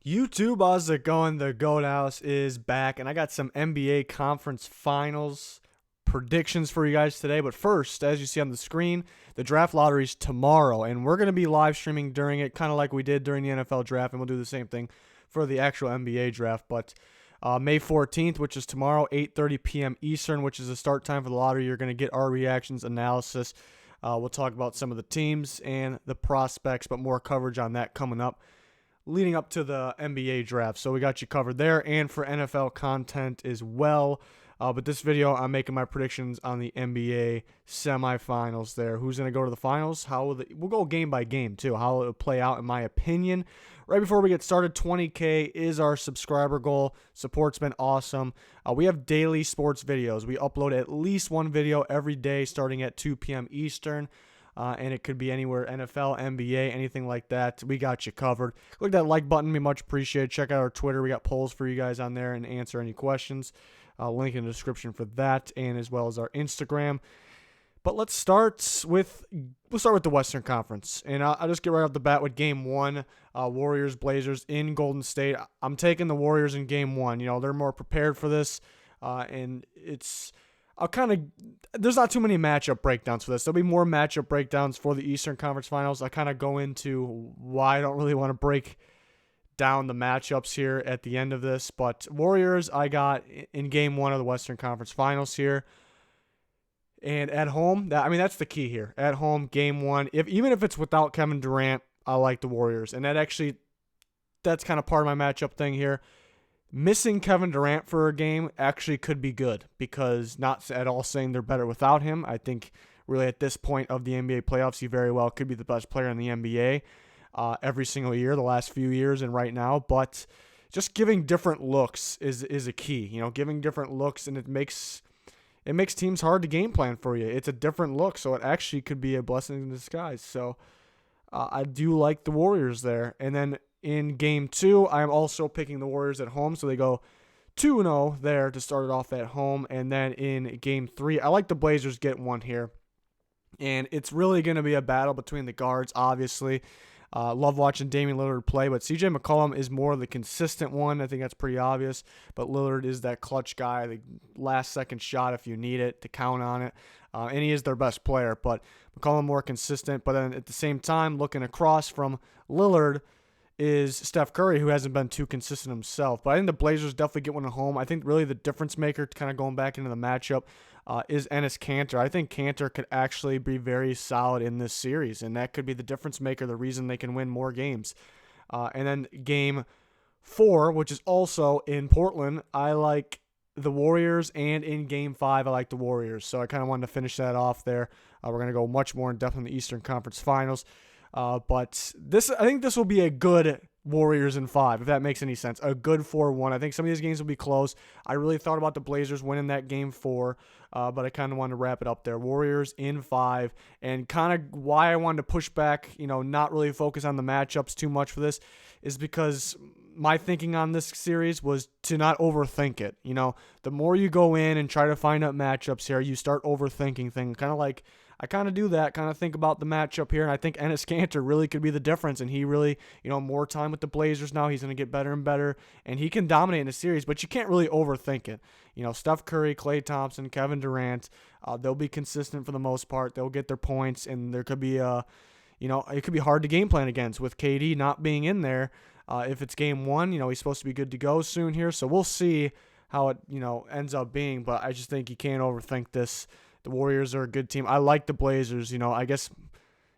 YouTube, how's it going? The GOAT House is back, and I got some NBA Conference Finals predictions for you guys today. But first, as you see on the screen, the draft lottery is tomorrow, and we're going to be live streaming during it, kind of like we did during the NFL draft, and we'll do the same thing for the actual NBA draft. But May 14th, which is tomorrow, 8:30 p.m. Eastern, which is the start time for the lottery, you're going to get our reactions, analysis. We'll talk about some of the teams and the prospects, but more coverage on that coming up leading up to the NBA draft. So we got you covered there and for NFL content as well. But this video, I'm making my predictions on the NBA semifinals there. Who's going to go to the finals? We'll go game by game, too. How it will play out, in my opinion. Right before we get started, 20K is our subscriber goal. Support's been awesome. We have daily sports videos. We upload at least one video every day starting at 2 p.m. Eastern. And it could be anywhere, NFL, NBA, anything like that. We got you covered. Click that like button. We much appreciate it. Check out our Twitter. We got polls for you guys on there and answer any questions. Link in the description for that, and as well as our Instagram. But we'll start with the Western Conference. And I'll just get right off the bat with Game 1, Warriors, Blazers in Golden State. I'm taking the Warriors in Game 1. You know, they're more prepared for this, and there's not too many matchup breakdowns for this. There'll be more matchup breakdowns for the Eastern Conference Finals. I kind of go into why I don't really want to break down the matchups here at the end of this. But Warriors, I got in Game 1 of the Western Conference Finals here. And at home, that's the key here. At home, Game 1, even if it's without Kevin Durant, I like the Warriors. And that's kind of part of my matchup thing here. Missing Kevin Durant for a game actually could be good because not at all saying they're better without him. I think really at this point of the NBA playoffs, he very well could be the best player in the NBA every single year, the last few years and right now. But just giving different looks is a key. You know, giving different looks, and it makes teams hard to game plan for you. It's a different look, so it actually could be a blessing in disguise. So I do like the Warriors there. And then in Game 2, I'm also picking the Warriors at home, so they go 2-0 there to start it off at home. And then in Game 3, I like the Blazers getting one here. And it's really going to be a battle between the guards, obviously. Love watching Damian Lillard play, but CJ McCollum is more the consistent one. I think that's pretty obvious. But Lillard is that clutch guy, the last-second shot if you need it, to count on it. And he is their best player, but McCollum more consistent. But then at the same time, looking across from Lillard is Steph Curry, who hasn't been too consistent himself. But I think the Blazers definitely get one at home. I think really the difference maker, kind of going back into the matchup, is Enes Kanter. I think Kanter could actually be very solid in this series, and that could be the difference maker, the reason they can win more games. And then Game 4, which is also in Portland, I like the Warriors, and in Game 5, I like the Warriors. So I kind of wanted to finish that off there. We're going to go much more in depth in the Eastern Conference Finals. But I think this will be a good Warriors in 5, if that makes any sense. A good 4-1. I think some of these games will be close. I really thought about the Blazers winning that Game 4, but I kind of wanted to wrap it up there. Warriors in 5, and kind of why I wanted to push back, not really focus on the matchups too much for this, is because my thinking on this series was to not overthink it. The more you go in and try to find out matchups here, you start overthinking things, kind of like I kind of do that, kind of think about the matchup here, and I think Enes Kanter really could be the difference, and he really, more time with the Blazers now, he's going to get better and better, and he can dominate in a series, but you can't really overthink it. Steph Curry, Klay Thompson, Kevin Durant, they'll be consistent for the most part. They'll get their points, and there could be it could be hard to game plan against with KD not being in there. If it's Game 1, he's supposed to be good to go soon here, so we'll see how it, ends up being, but I just think you can't overthink this. The Warriors are a good team. I like the Blazers. I guess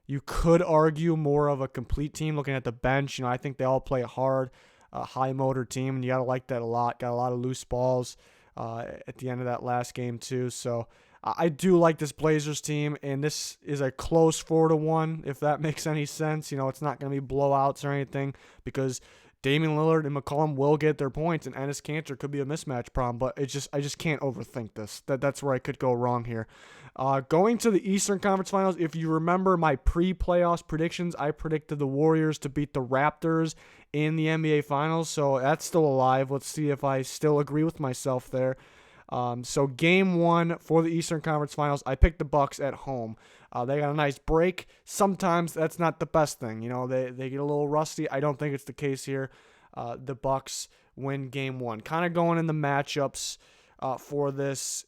you could argue more of a complete team looking at the bench. I think they all play a hard, high-motor team, and you got to like that a lot. Got a lot of loose balls at the end of that last game, too. So I do like this Blazers team, and this is a close 4-1, if that makes any sense. It's not going to be blowouts or anything because Damian Lillard and McCollum will get their points, and Enes Kanter could be a mismatch problem, but I just can't overthink this. That's where I could go wrong here. Going to the Eastern Conference Finals, if you remember my pre-playoffs predictions, I predicted the Warriors to beat the Raptors in the NBA Finals, so that's still alive. Let's see if I still agree with myself there. So Game 1 for the Eastern Conference Finals, I picked the Bucks at home. They got a nice break. Sometimes that's not the best thing. They get a little rusty. I don't think it's the case here. the Bucks win game one. Kind of going in the matchups for this,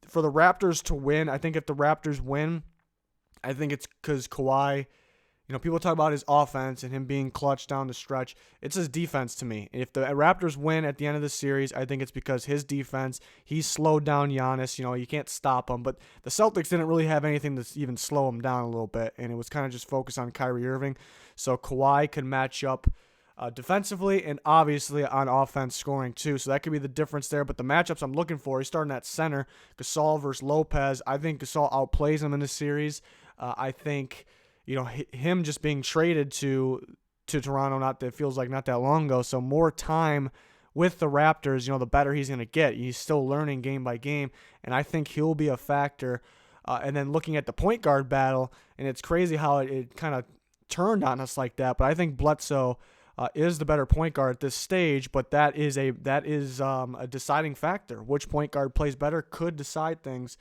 for the Raptors to win. I think if the Raptors win, I think it's because Kawhi. People talk about his offense and him being clutch down the stretch. It's his defense to me. If the Raptors win at the end of the series, I think it's because his defense, he slowed down Giannis. You can't stop him. But the Celtics didn't really have anything to even slow him down a little bit, and it was kind of just focused on Kyrie Irving. So Kawhi could match up defensively and obviously on offense scoring too. So that could be the difference there. But the matchups I'm looking for, he's starting at center, Gasol versus Lopez. I think Gasol outplays him in this series. I think him just being traded to Toronto, it feels like not that long ago. So more time with the Raptors, the better he's going to get. He's still learning game by game, and I think he'll be a factor. And then looking at the point guard battle, and it's crazy how it kind of turned on us like that. But I think Bledsoe is the better point guard at this stage. But that is a deciding factor. Which point guard plays better could decide things.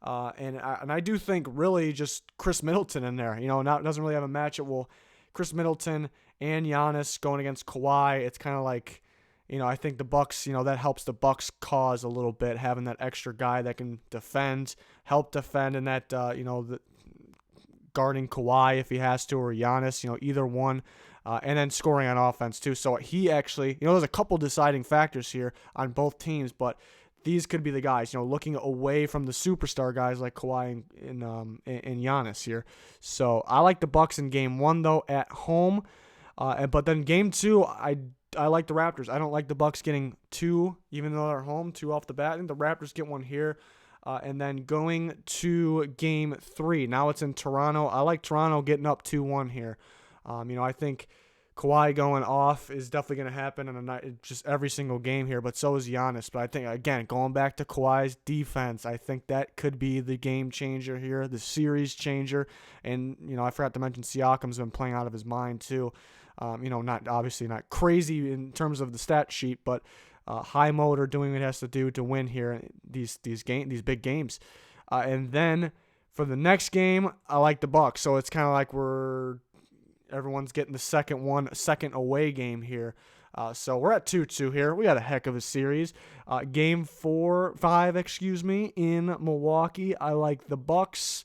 And I do think really just Chris Middleton in there, doesn't really have a matchup. Well, Chris Middleton and Giannis going against Kawhi, it's kind of like, I think the Bucks, that helps the Bucks cause a little bit, having that extra guy that can help defend, and that, guarding Kawhi if he has to, or Giannis, either one. And then scoring on offense too. So he actually, there's a couple deciding factors here on both teams, but these could be the guys, looking away from the superstar guys like Kawhi and Giannis here. So I like the Bucks in game one, though, at home. But then game two, I like the Raptors. I don't like the Bucks getting two, even though they're home, two off the bat. I think the Raptors get one here. And then going to game three. Now it's in Toronto. I like Toronto getting up 2-1 here. I think Kawhi going off is definitely going to happen in just every single game here, but so is Giannis. But I think, again, going back to Kawhi's defense, I think that could be the game changer here, the series changer. And, I forgot to mention Siakam's been playing out of his mind too. Not crazy in terms of the stat sheet, but high motor, doing what it has to do to win here, these big games. And then for the next game, I like the Bucks. So it's kind of like everyone's getting the second away game here. So we're at 2-2 here. We got a heck of a series. Game 5 in Milwaukee. I like the Bucks.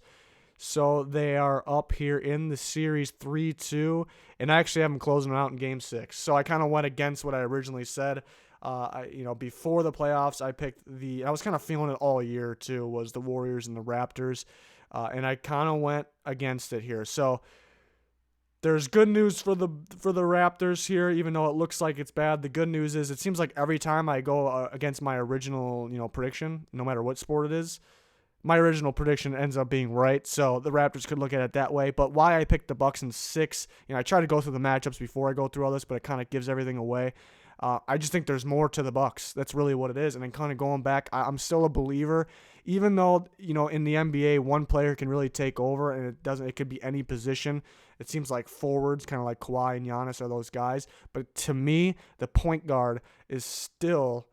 So they are up here in the series 3-2. And I actually have them closing out in game 6. So I kind of went against what I originally said. Before the playoffs, I was kind of feeling it all year too, was the Warriors and the Raptors. And I kind of went against it here. So there's good news for the Raptors here, even though it looks like it's bad. The good news is it seems like every time I go against my original, prediction, no matter what sport it is, my original prediction ends up being right. So the Raptors could look at it that way. But why I picked the Bucks in 6, I try to go through the matchups before I go through all this, but it kind of gives everything away. I just think there's more to the Bucks. That's really what it is. And then kind of going back, I'm still a believer, even though, in the NBA, one player can really take over, and it could be any position. It seems like forwards, kind of like Kawhi and Giannis are those guys. But to me, the point guard is still,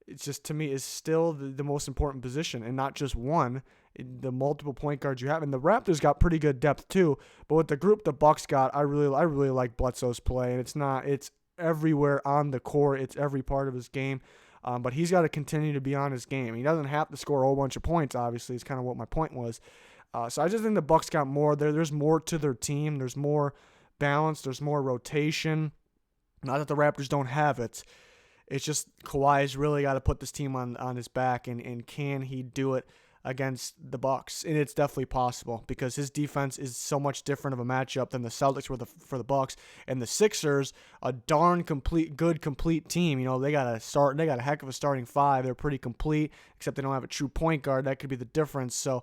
the most important position, and not just one. The multiple point guards you have, and the Raptors got pretty good depth too. But with the group the Bucks got, I really like Bledsoe's play, and it's everywhere on the court. It's every part of his game. But he's got to continue to be on his game. He doesn't have to score a whole bunch of points, obviously, is kind of what my point was. So I just think the Bucks got more there. There's more to their team. There's more balance. There's more rotation. Not that the Raptors don't have it. It's just Kawhi's really got to put this team on his back, and can he do it against the Bucks? And it's definitely possible because his defense is so much different of a matchup than the Celtics were for the Bucks, and the Sixers, a darn complete team. They got a heck of a starting 5. They're pretty complete, except they don't have a true point guard. That could be the difference. So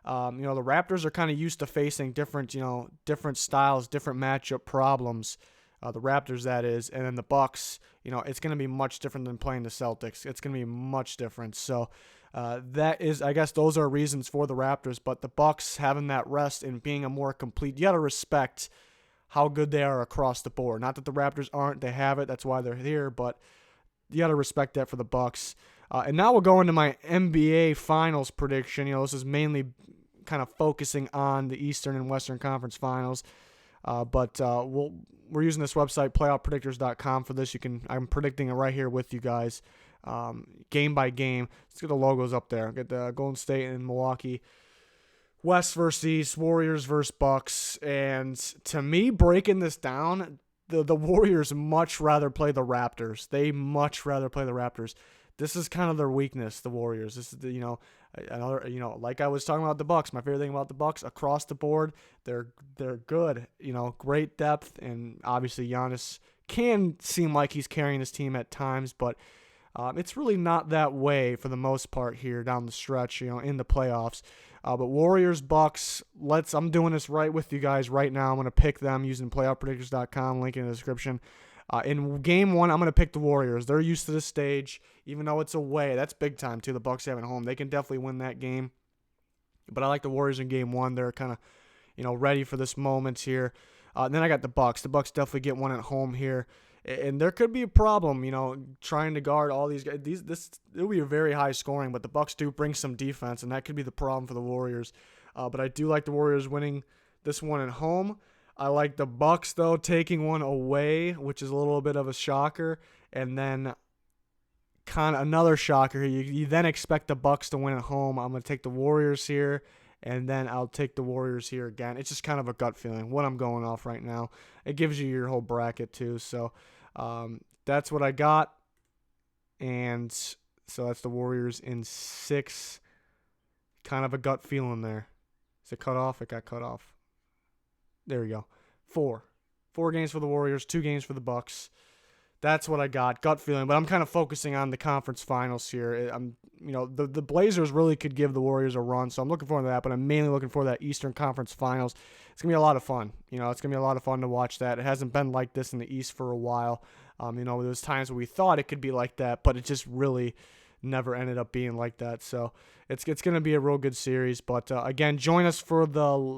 the Raptors are kind of used to facing different styles, different matchup problems. The Raptors, that is, and then the Bucks, it's going to be much different than playing the Celtics. It's going to be much different. So that is, I guess, those are reasons for the Raptors. But the Bucks having that rest and being a more complete, you got to respect how good they are across the board. Not that the Raptors aren't; they have it. That's why they're here. But you got to respect that for the Bucks. And now we'll go into my NBA Finals prediction. This is mainly kind of focusing on the Eastern and Western Conference Finals. We're using this website, playoffpredictors.com, for this. I'm predicting it right here with you guys, game by game. Let's get the logos up there. Get the Golden State and Milwaukee, West versus East, Warriors versus Bucks. And to me, breaking this down, the Warriors much rather play the Raptors. They much rather play the Raptors. This is kind of their weakness, the Warriors. This is another, like I was talking about the Bucks. My favorite thing about the Bucks, across the board, they're good. Great depth, and obviously Giannis can seem like he's carrying his team at times, but it's really not that way for the most part here down the stretch, in the playoffs. But Warriors, Bucks, I'm doing this right with you guys right now. I'm going to pick them using playoffpredictors.com, link in the description. In game one, I'm going to pick the Warriors. They're used to this stage, even though it's away. That's big time, too. The Bucks have it home. They can definitely win that game. But I like the Warriors in game one. They're kind of, ready for this moment here. Then I got the Bucks. The Bucks definitely get one at home here. And there could be a problem, trying to guard all these guys. It'll be a very high scoring, but the Bucks do bring some defense, and that could be the problem for the Warriors. But I do like the Warriors winning this one at home. I like the Bucks, though, taking one away, which is a little bit of a shocker. And then kind of another shocker. You then expect the Bucks to win at home. I'm going to take the Warriors here, and then I'll take the Warriors here again. It's just kind of a gut feeling, what I'm going off right now. It gives you your whole bracket, too. So that's what I got. And so that's the Warriors in 6. Kind of a gut feeling there. Is it cut off? It got cut off. There we go. 4 games for the Warriors, 2 games for the Bucks. That's what I got, gut feeling. But I'm kind of focusing on the conference finals here. The Blazers really could give the Warriors a run, so I'm looking forward to that. But I'm mainly looking for that Eastern Conference Finals. It's gonna be a lot of fun. It's gonna be a lot of fun to watch that. It hasn't been like this in the East for a while. There's times where we thought it could be like that, but it just really never ended up being like that. So it's going to be a real good series. But again, join us for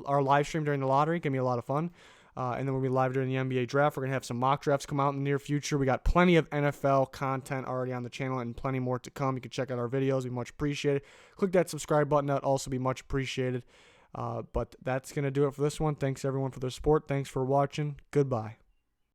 our live stream during the lottery. It's going to be a lot of fun. And then we'll be live during the NBA draft. We're going to have some mock drafts come out in the near future. We got plenty of NFL content already on the channel and plenty more to come. You can check out our videos. It'd be much appreciated. Click that subscribe button. That would also be much appreciated. But that's going to do it for this one. Thanks, everyone, for their support. Thanks for watching. Goodbye.